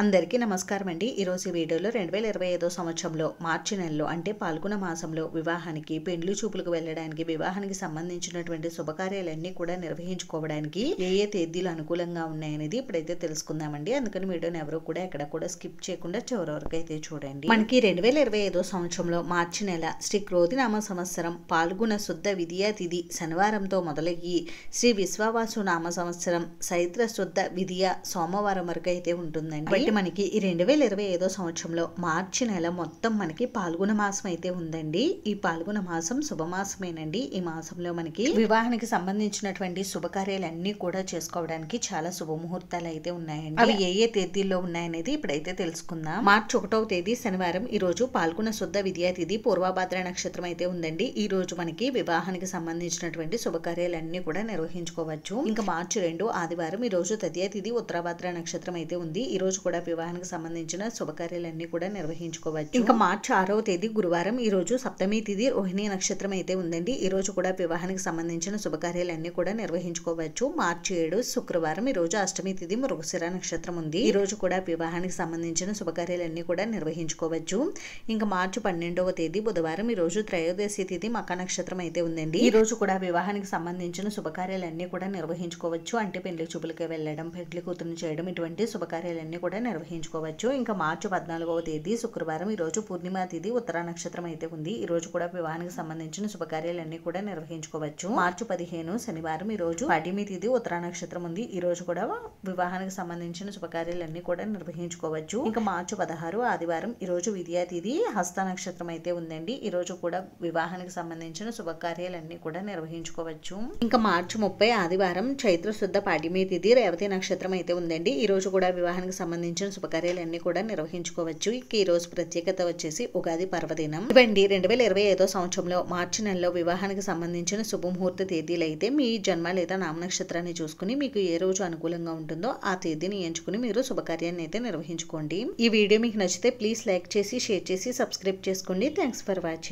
అందరికీ నమస్కారం అండి. ఈరోజు ఈ వీడియోలో 2025 సంవత్సరంలో మార్చి నెలలో అంటే పాల్గొన మాసంలో వివాహానికి, పెండ్లి చూపులకు వెళ్ళడానికి, వివాహానికి సంబంధించినటువంటి శుభకార్యాలన్నీ కూడా నిర్వహించుకోవడానికి ఏ ఏ తేదీలు అనుకూలంగా ఉన్నాయనేది ఇప్పుడైతే తెలుసుకుందామండి. అందుకని వీడియోని ఎవరు కూడా ఎక్కడ కూడా స్కిప్ చేయకుండా చివరి వరకు అయితే చూడండి. మనకి 2025 సంవత్సరంలో మార్చి నెల శ్రీ క్రోధినామ సంవత్సరం పాల్గొన శుద్ధ విధియ తిథి శనివారంతో మొదలయ్యి శ్రీ విశ్వావాసు నామ సంవత్సరం చైత్ర శుద్ధ విధియ సోమవారం వరకు అయితే ఉంటుందండి. మనకి ఈ 2025 సంవత్సరంలో మార్చి నెల మొత్తం మనకి పాల్గొన మాసం అయితే ఉందండి. ఈ పాల్గొన మాసం శుభమాసమేనండి. ఈ మాసంలో మనకి వివాహానికి సంబంధించినటువంటి శుభకార్యాలన్నీ కూడా చేసుకోవడానికి చాలా శుభముహూర్తాలు అయితే ఉన్నాయండి. అవి ఏ ఏ తేదీల్లో ఉన్నాయనేది ఇప్పుడైతే తెలుసుకుందాం. మార్చి 1వ తేదీ శనివారం ఈ రోజు పాల్గొన శుద్ధ విద్యా తిథి పూర్వభాద్ర నక్షత్రం అయితే ఉందండి. ఈ రోజు మనకి వివాహానికి సంబంధించినటువంటి శుభకార్యాలన్నీ కూడా నిర్వహించుకోవచ్చు. ఇంకా మార్చి 2 ఆదివారం ఈ రోజు తదియ తిథి ఉత్తరాభాద్ర నక్షత్రం అయితే ఉంది. ఈ రోజు కూడా వివాహానికి సంబంధించిన శుభకార్యాలన్నీ కూడా నిర్వహించుకోవచ్చు. ఇంకా మార్చి 6వ తేదీ గురువారం ఈ రోజు సప్తమి తిథి రోహిణి నక్షత్రం అయితే ఉందండి. ఈ రోజు కూడా వివాహానికి సంబంధించిన శుభకార్యాలన్నీ కూడా నిర్వహించుకోవచ్చు. మార్చి 7 శుక్రవారం ఈ రోజు అష్టమి తిథి మృగశిర నక్షత్రం ఉంది. ఈ రోజు కూడా వివాహానికి సంబంధించిన శుభకార్యాలన్నీ కూడా నిర్వహించుకోవచ్చు. ఇంకా మార్చి 12వ తేదీ బుధవారం ఈ రోజు త్రయోదశి తిథి మక నక్షత్రం అయితే ఉందండి. ఈ రోజు కూడా వివాహానికి సంబంధించిన శుభకార్యాలన్నీ కూడా నిర్వహించుకోవచ్చు. అంటే పెళ్లి చూపులకి వెళ్ళడం, పెళ్లి కూతురుని చేయడం, ఇటువంటి శుభకార్యాలన్నీ కూడా నిర్వహించుకోవచ్చు. ఇంకా మార్చి 14వ తేదీ శుక్రవారం ఈ రోజు పూర్ణిమ తిథి ఉత్తర నక్షత్రం అయితే ఉంది. ఈ రోజు కూడా వివాహానికి సంబంధించిన శుభకార్యాలన్నీ కూడా నిర్వహించుకోవచ్చు. మార్చి 15 శనివారం ఈ రోజు పాడ్యమి తిథి ఉత్తర నక్షత్రం ఉంది. ఈ రోజు కూడా వివాహానికి సంబంధించిన శుభకార్యాలన్నీ కూడా నిర్వహించుకోవచ్చు. ఇంకా మార్చి 16 ఆదివారం ఈ రోజు విద్యా తిథి హస్త నక్షత్రం అయితే ఉందండి. ఈ రోజు కూడా వివాహానికి సంబంధించిన శుభకార్యాలన్నీ కూడా నిర్వహించుకోవచ్చు. ఇంకా మార్చి 30 ఆదివారం చైత్ర శుద్ధ పాడ్యమి తిథి రేవతి నక్షత్రం అయితే ఉందండి. ఈ రోజు కూడా వివాహానికి సంబంధించిన శుభకార్యాలన్నీ కూడా నిర్వహించుకోవచ్చు. ఈ రోజు ప్రత్యేకత వచ్చేసి ఉగాది పర్వదినం. ఇవండి 2025 సంవత్సరంలో మార్చి నెలలో వివాహానికి సంబంధించిన శుభముహూర్త తేదీలు అయితే మీ జన్మ లేదా నామ నక్షత్రాన్ని చూసుకుని మీకు ఏ రోజు అనుకూలంగా ఉంటుందో ఆ తేదీని ఎంచుకుని మీరు శుభకార్యాన్ని అయితే నిర్వహించుకోండి. ఈ వీడియో మీకు నచ్చితే ప్లీజ్ లైక్ చేసి, షేర్ చేసి, సబ్స్క్రైబ్ చేసుకోండి. Thanks for watching.